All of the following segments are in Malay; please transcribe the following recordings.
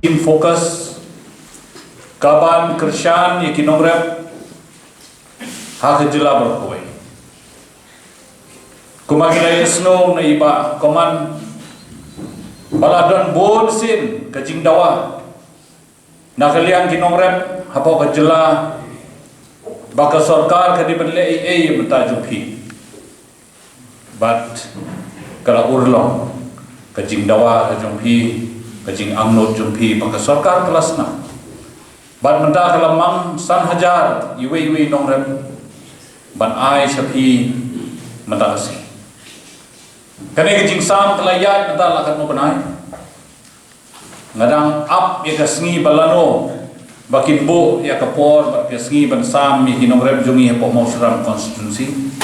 Tim fokus kaban Krisyan ya kinongrep hak jela berkoi. Kumagilay snow na iba koman baladon bod sin kajing dawa nakaliang kinongrep hapo kajela baka sarkar kadi benle ai mentajupi but kala urlong kajing dawa kajumpi kajing amnot jumpi baka sarkar kelas na but menta kalamang san hajar iwe nongrep ban ai sapi menta kasi kani kajing sam telayat menta lakat mo banai ngadang up ya kasngi balano bakin bo ya kapor bak kasngi ban sam mi kinongrep jungi hapo mau seram konstitusi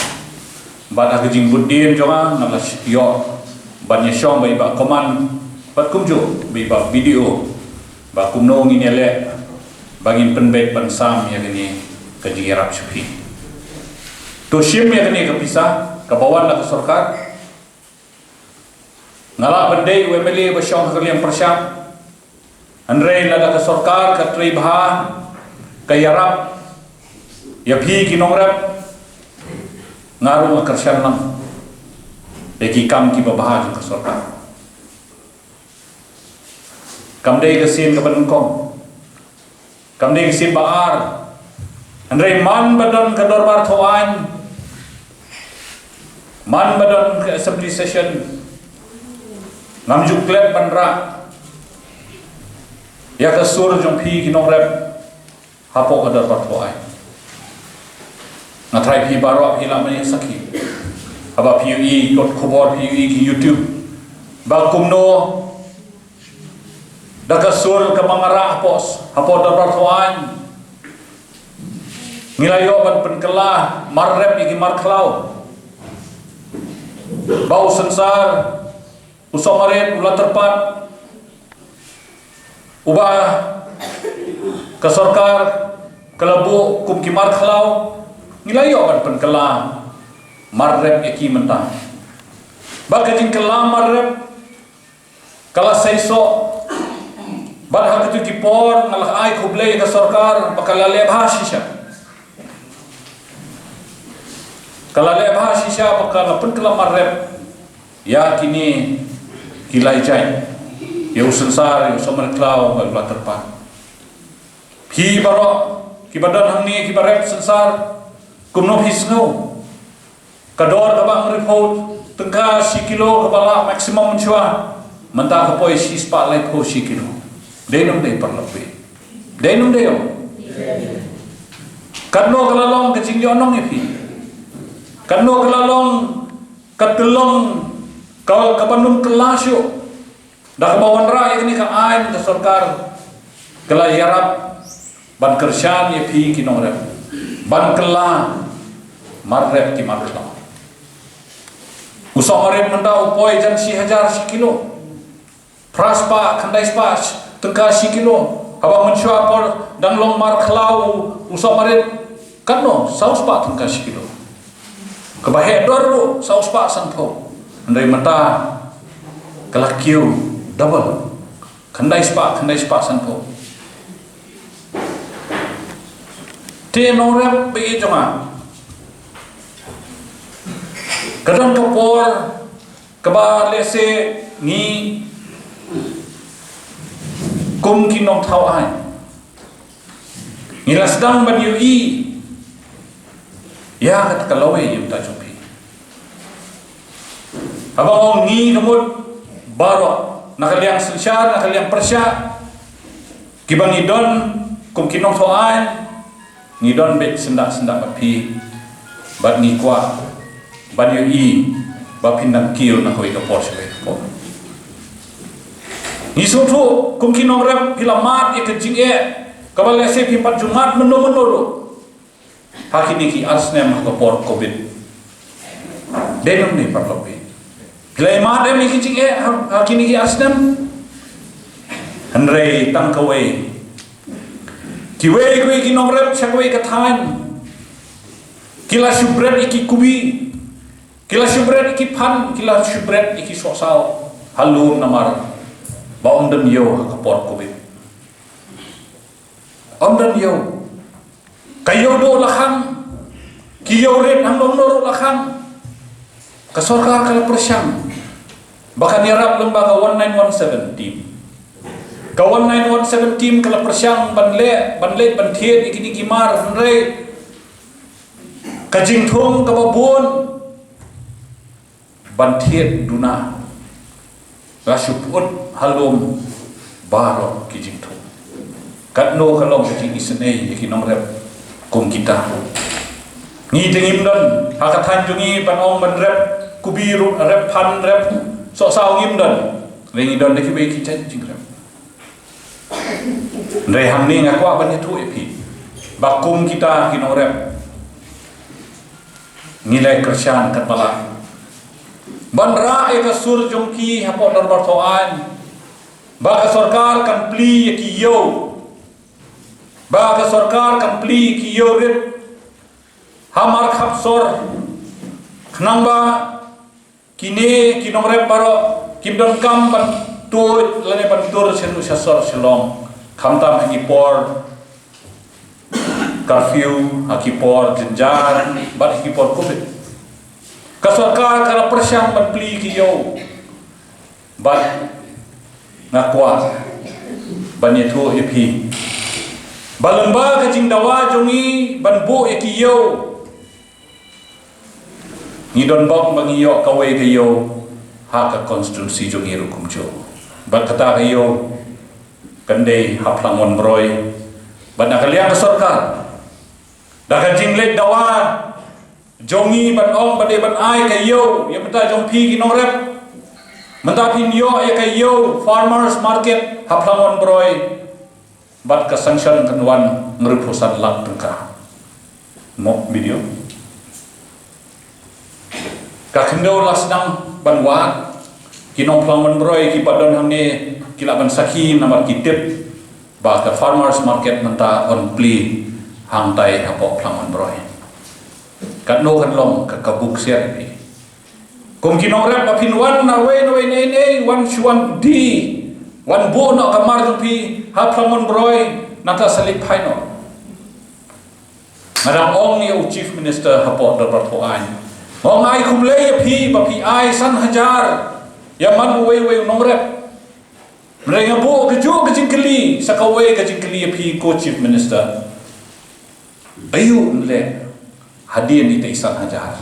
ban kajing budin jonga nalas yo ban yashong bai ba koman bat kumjo bai ba video ba kumno ngini le bangin penbet ban sam ya kini kajing yarap supi to shim ya kini kapisa kabawan la sarkar ngala bandai wemeli basyong kalian persyap Andre lada ke sarkar ke tribha ke yarap ya phi kinongrep ngaru Krisyan nam eki kam ki babah ke sarkar kamdei ke sin ke benkom kamdei ke sin baar Andre man badan ke dorbar thoan man badan ke assembly session ngamjuk klep bandra ya kasur jong phi kinongrep hapo ka dar patho ai ngatrai phi baro hila mani sakhi aba phi dot khobor phi ki YouTube ba kumno da kasur ka mangara hapo dar patho ai ngilayo ban penkelah marrep iki marklau bau sensar usamaret ulah terpat ubah ke sarkar kelabu kum kimar khalau ngilayo ban penkelam marrep eki mentah bagajing kelam marrep kala saiso bar hak tu kipor ngalah ai khublei ke sarkar bakal lebha shisha kala lebha shisha bakal penkelam marrep ya kini kilai jai ya usensar ya somar klau bala terpat phi baro ki badan hangni ki barep sensar kumno hisno kador kabang report tengka si kilo kepala maksimum mencuah mentah kapoi si spotlight ko si kilo denum dei perlepi denum dei kadno kalalong kecing yonong ni phi kadno kalalong katelong kawal kapandum kelasyo dah kebawan rakyat ini ke ain ke sarkar kela yarap ban Krisyan ya phi kinongrep ban kela marrep ki markla usamaret menda upoi jan si hajar si kilo praspa khandai spa tengka si kilo haba mensyua por danglong marklau usamaret kanno sauspa tengka si kilo kebahe dor sauspa sanpo andai mata kelakiu double khandai spa sanpo te norep be joma kadang kapor kaba lese ni kum kinong thau ai ngila sedang ban ui ya kat kalawe yum ta jupi abang ni kamut baro nakaliang sensar nakaliang persya kibang idon kum kinong thoan ngidon bet sendak api bat ni kwa ban ui ba pindang kil na hoi ka porsche ko ni sotu kum kinong rep hilamat ke jing kabal se pi pat jumat meno ro hakini ki arsnem ka por covid denum ni parlopi Glaimat em iki cing hakini ki arsnem Andre tangkawe kiwe ki nongrep chakwe kathan kila shubret iki kubi kila shubret iki pan kila shubret iki sosal halum namar baum dem yo kapor kubi Om dan yo kayo do lakhang kiyo red ang noro lakhang kasorkar kala persyang bahkan yarap lembaga 1917 team ka 1917 team kala persyang banle bantiet ikini kimar banre kajing thong kababon bantiet duna rasuput halom baro kijing thong katno kalong kijing isene ikinong rep kung kita ni tengim don hakatan jungi panong ban rep kubiru rep pan rep sok sao ngim don rengi don deki be kita jing rep ndai ham ni ngakwa ban itu epi bakum kita kinong rep nilai kersian kat bala banra e ka sur jongki hapo darbar toan ba sarkar kan pli kiyo ba sarkar kan pli kiyo rit hamar khapsor khnang ba kini kinong rep baro kimdon kam ban tu lane ban tur senu sasor silong khamtam hangipor curfew hakipor jenjar bat hakipor covid kasarkar kala persyang ban pli kiyo bat ngakwa ban yetu epi balemba kajing dawa jongi ban bu ekiyo ngidon bok mangiyo kawe kayo hak konstitusi jongi rukum jo bat kata kayo kandai haplangon broy ban nakaliang kasarkar dah kajing let dawa jongi ban ong ban ban ai kayo ya menta jong pi kinong rep menta pinyo ya kayo farmers market haplangon broy bat ka sanction kanwan ngrepusan lak tengka mo video ka kendo lasdang ban wat kinong plangon broy ki padon hamne kila ban saki namar kitip ba ka farmers market menta on pli hangtai hapok plangon broy katno kanlong kakabuk siya pi kung kinong rep apin wan na way nei wan shuan di wan bu no kamar pi haplangon broy nata salip haino madam ong ni chief minister hapok darbar thoan ong ai kumle pi ba pi ai san hajar ya man way nong rep mereka bu keju kejingkeli sakawai kejingkeli pi ko chief minister ayu le hadian di Isan Hajar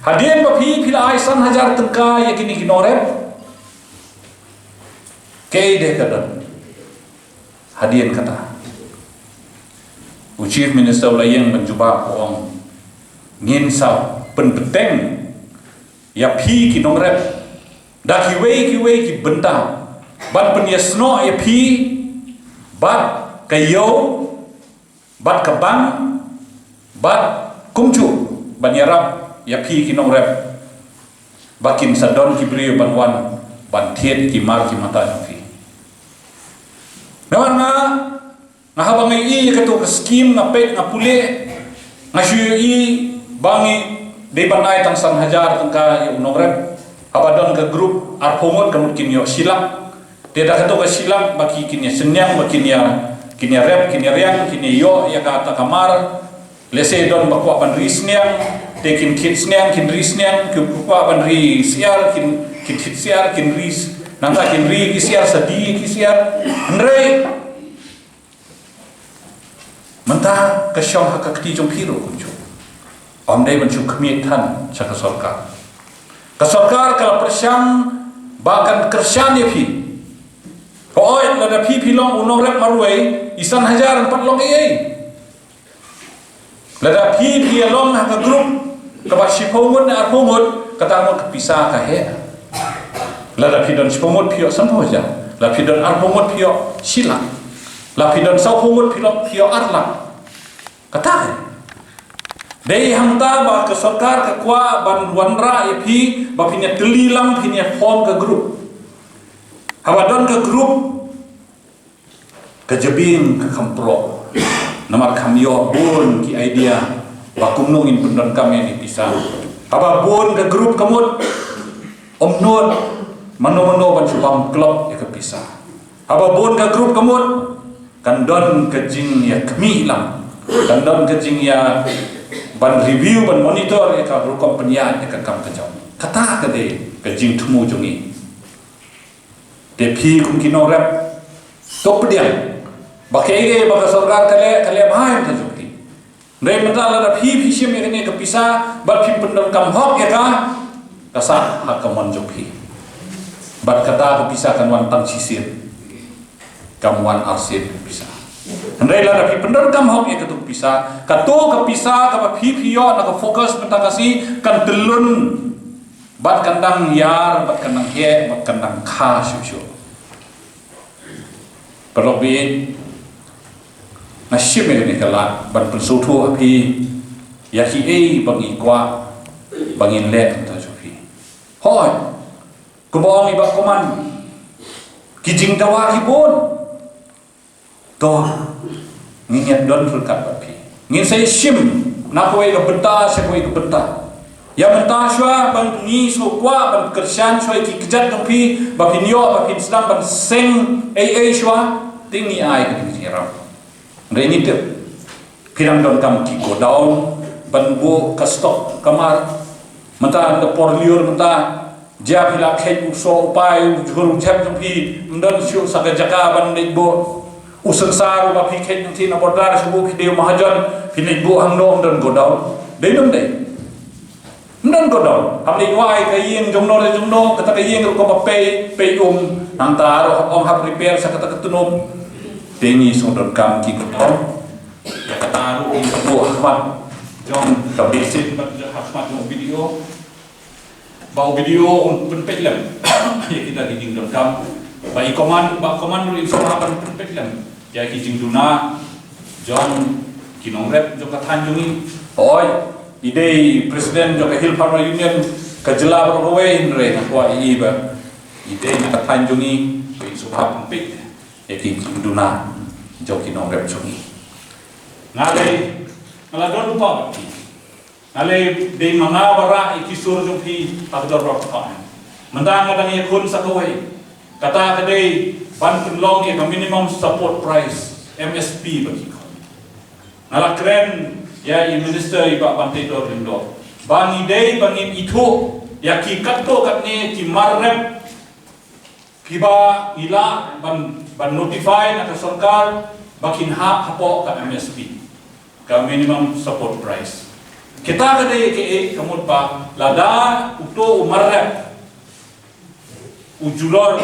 hadian bapi pila Isan Hajar tengka yakini kinorep kei deh kadang hadian kata chief minister ulayang menjumpa orang ngin sa penbeteng ya pi kinorep dah kiwei ki bentang bat penyesno ya pi bat kayo bat kebang bat kumcu banyarap ya pi kinong rep bakin sadon kibri banwan bantiet kimar kimata fi nawan nga habang i kato ka scheme nga pet nga puli nga i bangi de banay tang san hajar tangka unong rep habadon ka group arpomot kamut kinyo silak teda kato ka silak baki kinya senyang bakinya kinya rep kinya riang kinya yo ya kata kamar lese don bakwa ban risnyang tekin kitsnyang kin risnyang kupwa ban risyar kin kitsiar kin ris nangka kin ri kisiar sadi kisiar andre menta kasyong hakakti jong piro kunjo omdai bancu kemiet tan saka sarkar kala persyang bahkan kersyang ya pi oi lada pi pilong unong rep marway Isan Hajar 4 long ei lada pi long haka grup kabat sipomut na arpomut katamo kepisah kahe lada pi don sipomut pio sampo ja la pi don arpomut pio silak la pi don saupomut pio arlak kata dei hangta ba ke sarkar ke kwa ban wanra ya pi ba pinya telilang pinya form ke grup hawadon ke grup ke jebing ke kampro namar kamyo bun ki idea bakum nungin pendon kami di pisah aba bun ke grup kamut omnot mano ban subam klub ya ke pisah aba bun ke grup kamut kan don kejing ya kemi lam, kan don kejing ya ban review ban monitor ya ka rukom penyan ya ka kam kejau kata kade kejing tumu jungi de phi kum kino rap top dia bakai baka sarkar kale bahai ta jukti ndai mentala da phi sim ya ne ka pisa bat phi pendam kam hok ya ka kasa hak kamon jukhi bat kata ka pisa kan wan tang sisir kamuan arsip bisa. Hendai lah tapi benar kam hok ya ketuk bisa. Katu kepisa kapa pipio nak fokus pentakasi kan telun bat kandang yar bat kandang he bat kandang kha syu. Perlobin nasib ni kala ban pensutu api yaki bangi kwa bangin let ta jofi. Hoi kubong ibak koman kijing dawa hibon toh nginget don fulkat bapi ngin saya sim nak koi ke benta saya koi ke benta ya benta shwa bang ni so kwa bang kersan shwa ki kejat bapi bapi nyo bapi sedang bang seng shwa tingi ai ke diram ngini te pirang don kam ki go down ban bo ka stop kamar menta de porliur menta dia bila khet so pai juru jap bapi ndon syu sagajaka ban bo usang saru ba pikhet nanti na bordar subuh video mahajan pinit bu hang nom dan godau dei dum dei ndan godau hamni wai ka yeng jomno kata ka yeng ko ba pe nang ta ro om hap repair sa kata ketunum dengi sodon kam ki godau ya kata ru in bu ahmad jom ka bisit ba ahmad no video bau video un penpelem ya kita diging dom kam bai koman ru informasi penpelem ya kijing duna John kinong rep jo kathan jungi oi ide presiden jo ka Hill Farmer Union ka jela rowe inre na kwa iba ide na kathan jungi so subhap pik ya kijing duna jo kinong rep jungi ngale don lupa ngale de manga bara ikisur jumpi pagdor rok pa mendang ngadang yakun sakawai kata kadai ban penlong ya minimum support price MSP bagi kau. Nala keren ya minister iba bantai dor lindo. Bang ide bangin itu ya ki katto katne ki marrem kiba ila ban notify na sarkar bakin hapo ka MSP ka minimum support price. Kita kadai ke kamut pa lada uto umarrem ujulor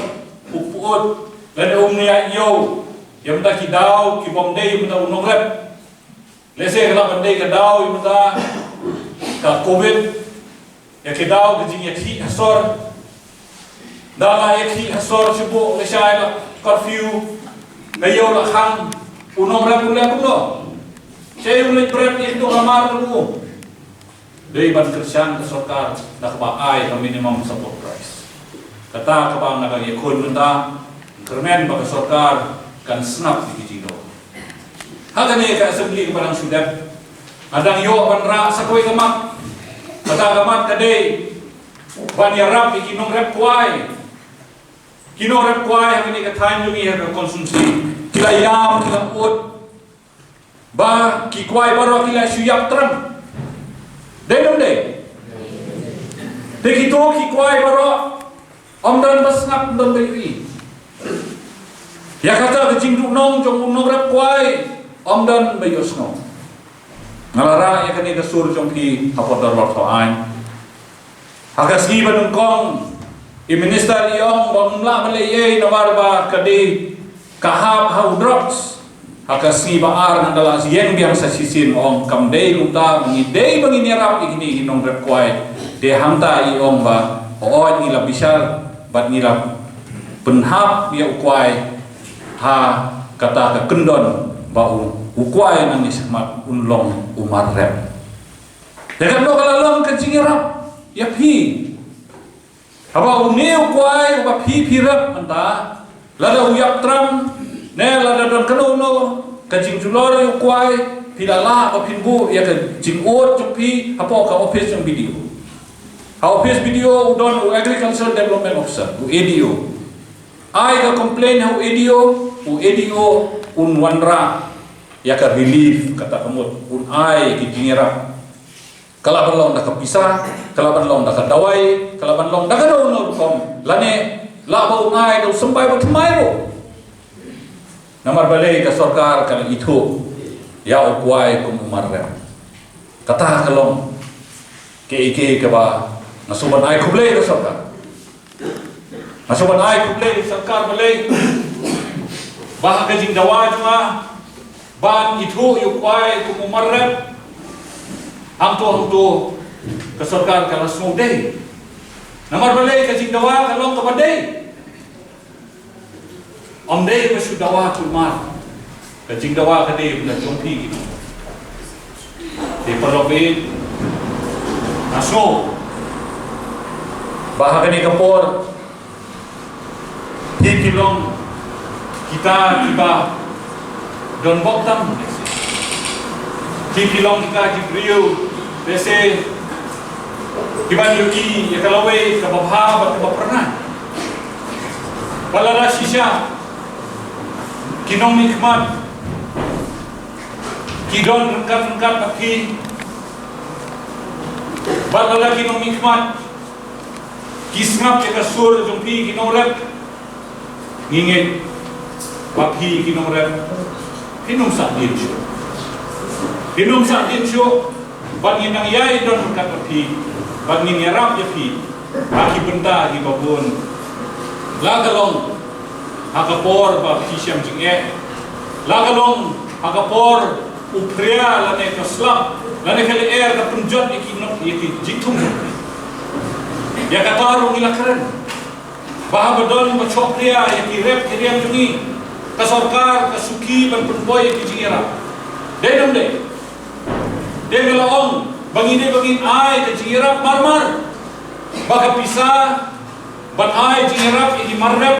upuot dan umnya yo yang tak kidau ki bomdei mata unong rep lese kala bomdei kadau mata ka covid ya kidau ke jing yakhi asor dala yakhi asor sibu lesai la curfew ngayo la khang unong rep kuno saya ulit prep itu kamar dulu dari ban kerjaan ke sarkar nak baai ka minimum support price kata kabang naga yakun mata kermen bagi sarkar kan snap di kijido. Hagane ka assembly kepadang sudah. Adang yo banra sakoi kamat. Kata kamat kadai ban yarap ikinong rep kuai. Kinong rep kuai hagane ka time yumi ha konsumsi. Kila yam kila ut. Ba ki kuai baro kila suyap tram. Dei dom dei. Dekito ki kuai baro omdan basnap dom dei. Ya kata kecing nong jong unong rap kuai omdan bayos no ngalara ya kani kasur jong ki hapodar lotoan agasi banung kong minister iong bangla malay nawarba kadi kahap how drugs agasi baar ng dalas yang biang sa sisin ong kamday lunta mangidey manginirap ikini inong rap kuai de hamta iong ba oo nila bisar bat nila penhap ya kuai ha kata ke kendon bau ukwai nang ismat unlong umar rep dekat do kalalong kencing rap ya pi apa uni ukwai upa pi rep anta lada uyak tram ne lada don kanono kencing julor ukwai pilala apa pinbu ya kencing ot cupi apa ka office yang video office video udon agricultural development officer ADO ai ka complain how ADO unwanra ya ka relief kata kamut unai ki jingira kalaban long da kapisa kalaban long da kadawai kalaban long da kadau kom lane labo unai do sampai batmai ro namar balai ka sarkar kan itu ya ukwai kum marre kata kalong ke ke ba nasuban ai kublai ka sarkar nasuban ai kublai sarkar balai bah ka jing dawa junga ban itu ukwai kum marre hangto ke sarkar kala smudai namar balai ka jing dawa kalong ka badai om dei ka sudawa kulmar ka jing dawa ka dei na jompi gitu di perlobe naso bahag ni kapor hikilong kita tiba don boktam hikilong kita jibriu dese kiban yuki ya kalawe ka babha ba ka pernah balala shisha kinong nikmat kidon rengkat pagi balala kinong nikmat kisngap ya kasur jompi kinong rep ngingit pagi kinong rep kinong sa din syo bangin ang yai don rengkat pagi bangin yarap ya pi aki benda di babun lagalong hakapor ba kisham jinge lagalong hakapor upria lane kaslam lane kali air ka punjot iki jitum ya katarong ilakran bahabadon ba chokria ya kirep kiriam jungi ka sarkar ka suki ban punboy ki jingira dedom de galaong bangine bangin ai ka jingira marmar baka pisa ban ai jingira iki marrep